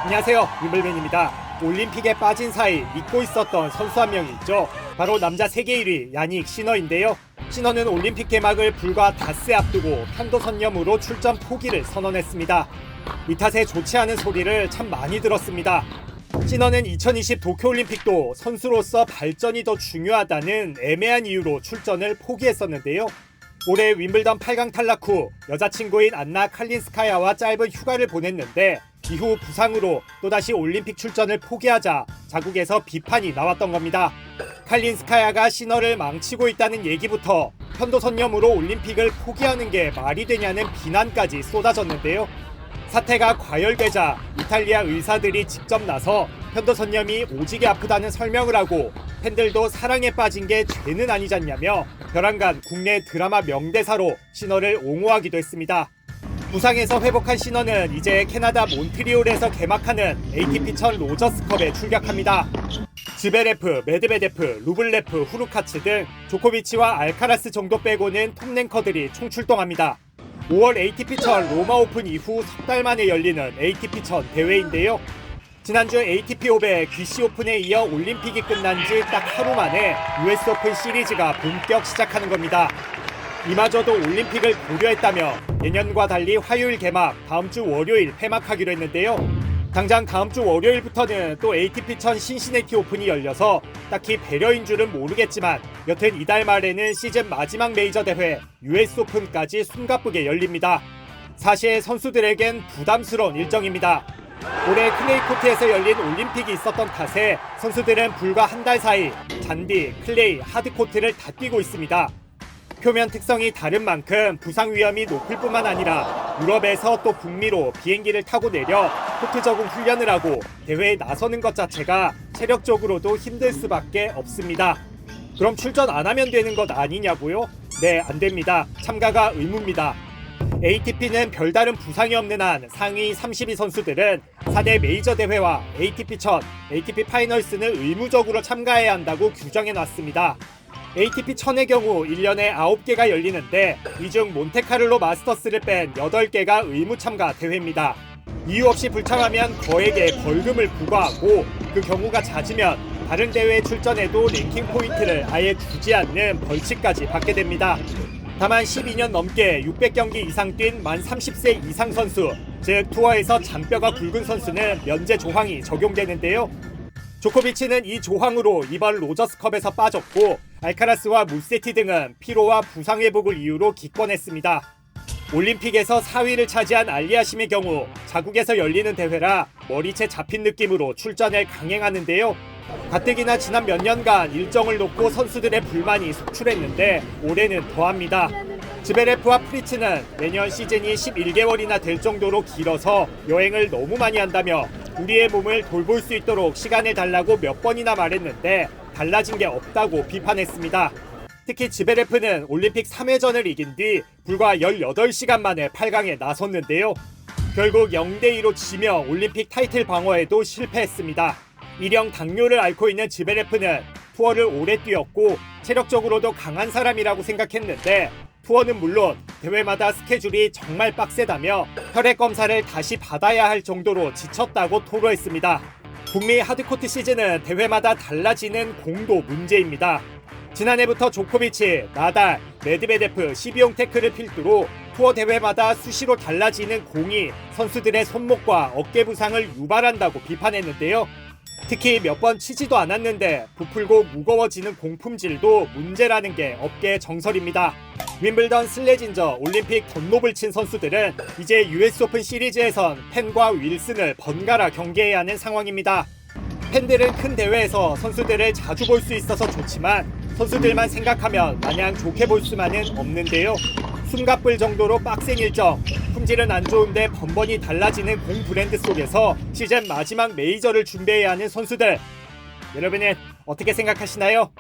안녕하세요, 윈블맨입니다. 올림픽에 빠진 사이 잊고 있었던 선수 한 명이 있죠. 바로 남자 세계 1위 야닉 시너인데요. 시너는 올림픽 개막을 불과 닷새 앞두고 편도선염으로 출전 포기를 선언했습니다. 이 탓에 좋지 않은 소리를 참 많이 들었습니다. 시너는 2020 도쿄올림픽도 선수로서 발전이 더 중요하다는 애매한 이유로 출전을 포기했었는데요. 올해 윈블던 8강 탈락 후 여자친구인 안나 칼린스카야와 짧은 휴가를 보냈는데 이후 부상으로 또다시 올림픽 출전을 포기하자 자국에서 비판이 나왔던 겁니다. 칼린스카야가 시너를 망치고 있다는 얘기부터 편도선염으로 올림픽을 포기하는 게 말이 되냐는 비난까지 쏟아졌는데요. 사태가 과열되자 이탈리아 의사들이 직접 나서 편도선염이 오지게 아프다는 설명을 하고 팬들도 사랑에 빠진 게 죄는 아니잖냐며 벼랑간 국내 드라마 명대사로 시너를 옹호하기도 했습니다. 부상에서 회복한 시너는 이제 캐나다 몬트리올에서 개막하는 ATP 1000 로저스컵에 출격합니다. 지베레프, 메드베데프, 루블레프, 후르카츠 등 조코비치와 알카라스 정도 빼고는 톱랭커들이 총출동합니다. 5월 ATP 1000 로마 오픈 이후 석 달 만에 열리는 ATP 1000 대회인데요. 지난주 ATP 500 귀시 오픈에 이어 올림픽이 끝난 지 딱 하루 만에 US 오픈 시리즈가 본격 시작하는 겁니다. 이마저도 올림픽을 고려했다며 예년과 달리 화요일 개막, 다음 주 월요일 폐막하기로 했는데요. 당장 다음 주 월요일부터는 또 ATP 1000 신시내티 오픈이 열려서 딱히 배려인 줄은 모르겠지만 여튼 이달 말에는 시즌 마지막 메이저 대회 US 오픈까지 숨가쁘게 열립니다. 사실 선수들에겐 부담스러운 일정입니다. 올해 클레이 코트에서 열린 올림픽이 있었던 탓에 선수들은 불과 한 달 사이 잔디, 클레이, 하드코트를 다 뛰고 있습니다. 표면 특성이 다른 만큼 부상 위험이 높을 뿐만 아니라 유럽에서 또 북미로 비행기를 타고 내려 코트 적응 훈련을 하고 대회에 나서는 것 자체가 체력적으로도 힘들 수밖에 없습니다. 그럼 출전 안 하면 되는 것 아니냐고요? 네, 안 됩니다. 참가가 의무입니다. ATP는 별다른 부상이 없는 한 상위 32 선수들은 4대 메이저 대회와 ATP 1000, ATP 파이널스는 의무적으로 참가해야 한다고 규정해놨습니다. ATP 1000의 경우 1년에 9개가 열리는데 이 중 몬테카를로 마스터스를 뺀 8개가 의무 참가 대회입니다. 이유 없이 불참하면 거액의 벌금을 부과하고 그 경우가 잦으면 다른 대회에 출전해도 랭킹 포인트를 아예 주지 않는 벌칙까지 받게 됩니다. 다만 12년 넘게 600경기 이상 뛴 만 30세 이상 선수, 즉 투어에서 잔뼈가 굵은 선수는 면제 조항이 적용되는데요. 조코비치는 이 조항으로 이번 로저스컵에서 빠졌고 알카라스와 무세티 등은 피로와 부상 회복을 이유로 기권했습니다. 올림픽에서 4위를 차지한 알리아심의 경우 자국에서 열리는 대회라 머리채 잡힌 느낌으로 출전을 강행하는데요. 가뜩이나 지난 몇 년간 일정을 놓고 선수들의 불만이 속출했는데 올해는 더합니다. 지베레프와 프리츠는 매년 시즌이 11개월이나 될 정도로 길어서 여행을 너무 많이 한다며 우리의 몸을 돌볼 수 있도록 시간을 달라고 몇 번이나 말했는데 달라진 게 없다고 비판했습니다. 특히 지베레프는 올림픽 3회전을 이긴 뒤 불과 18시간 만에 8강에 나섰는데요. 결국 0대2로 지며 올림픽 타이틀 방어에도 실패했습니다. 일형 당뇨를 앓고 있는 지베레프는 투어를 오래 뛰었고 체력적으로도 강한 사람이라고 생각했는데 투어는 물론 대회마다 스케줄이 정말 빡세다며 혈액 검사를 다시 받아야 할 정도로 지쳤다고 토로했습니다. 북미 하드코트 시즌은 대회마다 달라지는 공도 문제입니다. 지난해부터 조코비치, 나달, 메드베데프, 시비용 테크를 필두로 투어 대회마다 수시로 달라지는 공이 선수들의 손목과 어깨 부상을 유발한다고 비판했는데요. 특히 몇 번 치지도 않았는데 부풀고 무거워지는 공 품질도 문제라는 게 업계의 정설입니다. 윈블던 슬레진저 올림픽 던롭을 친 선수들은 이제 US 오픈 시리즈에선 펜과 윌슨을 번갈아 경기해야 하는 상황입니다. 팬들은 큰 대회에서 선수들을 자주 볼 수 있어서 좋지만 선수들만 생각하면 마냥 좋게 볼 수만은 없는데요. 숨가쁠 정도로 빡센 일정, 품질은 안 좋은데 번번이 달라지는 공 브랜드 속에서 시즌 마지막 메이저를 준비해야 하는 선수들, 여러분은 어떻게 생각하시나요?